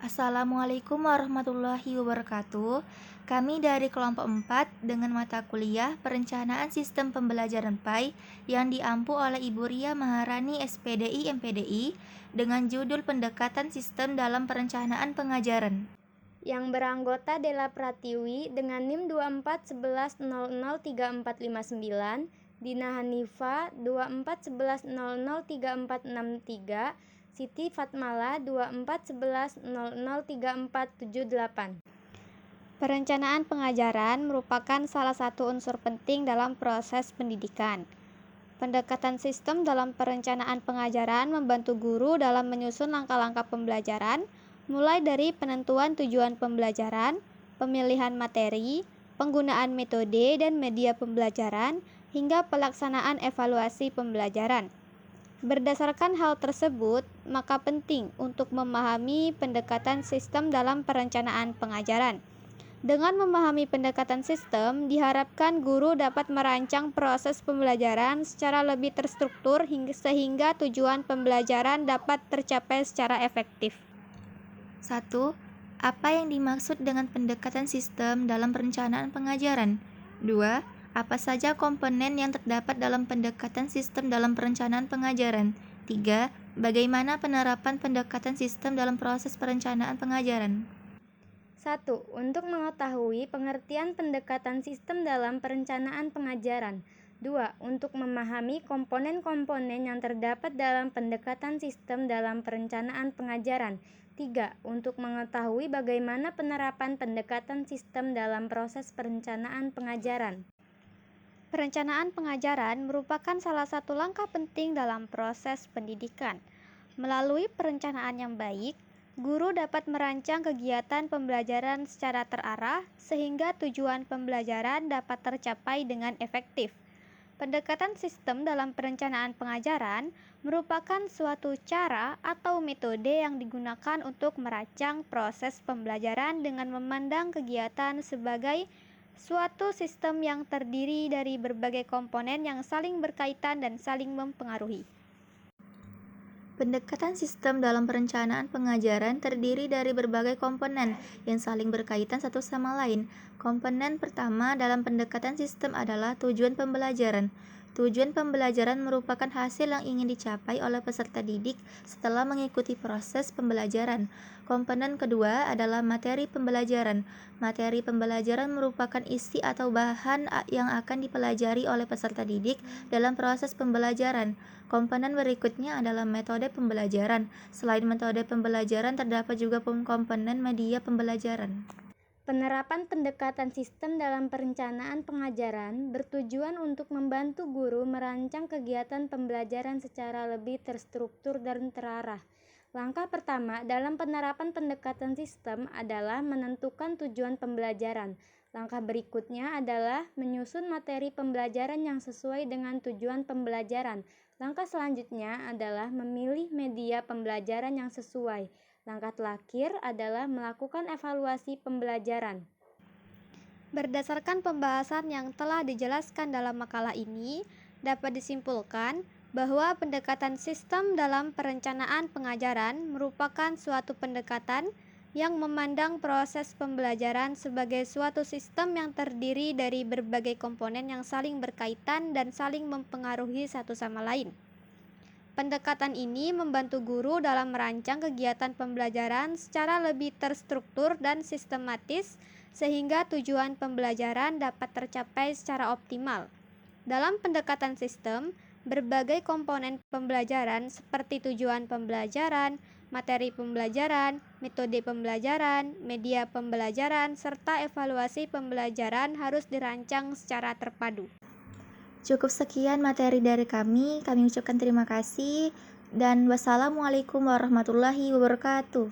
Assalamualaikum warahmatullahi wabarakatuh. Kami dari kelompok 4 dengan mata kuliah Perencanaan Sistem Pembelajaran PAI yang diampu oleh Ibu Ria Maharani SPDI MPDI dengan judul Pendekatan Sistem dalam Perencanaan Pengajaran. Yang beranggota Della Pratiwi dengan NIM 2411003459, Dina Hanifa 2411003463, Siti Fatmala 2411003478. Perencanaan pengajaran merupakan salah satu unsur penting dalam proses pendidikan. Pendekatan sistem dalam perencanaan pengajaran membantu guru dalam menyusun langkah-langkah pembelajaran, mulai dari penentuan tujuan pembelajaran, pemilihan materi, penggunaan metode dan media pembelajaran, hingga pelaksanaan evaluasi pembelajaran. Berdasarkan hal tersebut, maka penting untuk memahami pendekatan sistem dalam perencanaan pengajaran. Dengan memahami pendekatan sistem, diharapkan guru dapat merancang proses pembelajaran secara lebih terstruktur sehingga tujuan pembelajaran dapat tercapai secara efektif. 1. Apa yang dimaksud dengan pendekatan sistem dalam perencanaan pengajaran? 2. Apa saja komponen yang terdapat dalam pendekatan sistem dalam perencanaan pengajaran? 3. Bagaimana penerapan pendekatan sistem dalam proses perencanaan pengajaran? 1. Untuk mengetahui pengertian pendekatan sistem dalam perencanaan pengajaran. 2. Untuk memahami komponen-komponen yang terdapat dalam pendekatan sistem dalam perencanaan pengajaran. 3. Untuk mengetahui bagaimana penerapan pendekatan sistem dalam proses perencanaan pengajaran. Perencanaan pengajaran merupakan salah satu langkah penting dalam proses pendidikan. Melalui perencanaan yang baik, guru dapat merancang kegiatan pembelajaran secara terarah sehingga tujuan pembelajaran dapat tercapai dengan efektif. Pendekatan sistem dalam perencanaan pengajaran merupakan suatu cara atau metode yang digunakan untuk merancang proses pembelajaran dengan memandang kegiatan sebagai suatu sistem yang terdiri dari berbagai komponen yang saling berkaitan dan saling mempengaruhi. Pendekatan sistem dalam perencanaan pengajaran terdiri dari berbagai komponen yang saling berkaitan satu sama lain. Komponen pertama dalam pendekatan sistem adalah tujuan pembelajaran. Tujuan pembelajaran merupakan hasil yang ingin dicapai oleh peserta didik setelah mengikuti proses pembelajaran. Komponen kedua adalah materi pembelajaran. Materi pembelajaran merupakan isi atau bahan yang akan dipelajari oleh peserta didik dalam proses pembelajaran. Komponen berikutnya adalah metode pembelajaran. Selain metode pembelajaran, terdapat juga komponen media pembelajaran. Penerapan pendekatan sistem dalam perencanaan pengajaran bertujuan untuk membantu guru merancang kegiatan pembelajaran secara lebih terstruktur dan terarah. Langkah pertama dalam penerapan pendekatan sistem adalah menentukan tujuan pembelajaran. Langkah berikutnya adalah menyusun materi pembelajaran yang sesuai dengan tujuan pembelajaran. Langkah selanjutnya adalah memilih media pembelajaran yang sesuai. Langkah terakhir adalah melakukan evaluasi pembelajaran. Berdasarkan pembahasan yang telah dijelaskan dalam makalah ini, dapat disimpulkan bahwa pendekatan sistem dalam perencanaan pengajaran merupakan suatu pendekatan yang memandang proses pembelajaran sebagai suatu sistem yang terdiri dari berbagai komponen yang saling berkaitan dan saling mempengaruhi satu sama lain. Pendekatan ini membantu guru dalam merancang kegiatan pembelajaran secara lebih terstruktur dan sistematis sehingga tujuan pembelajaran dapat tercapai secara optimal. Dalam pendekatan sistem, berbagai komponen pembelajaran seperti tujuan pembelajaran, materi pembelajaran, metode pembelajaran, media pembelajaran, serta evaluasi pembelajaran harus dirancang secara terpadu. Cukup sekian materi dari kami ucapkan terima kasih dan wassalamualaikum warahmatullahi wabarakatuh.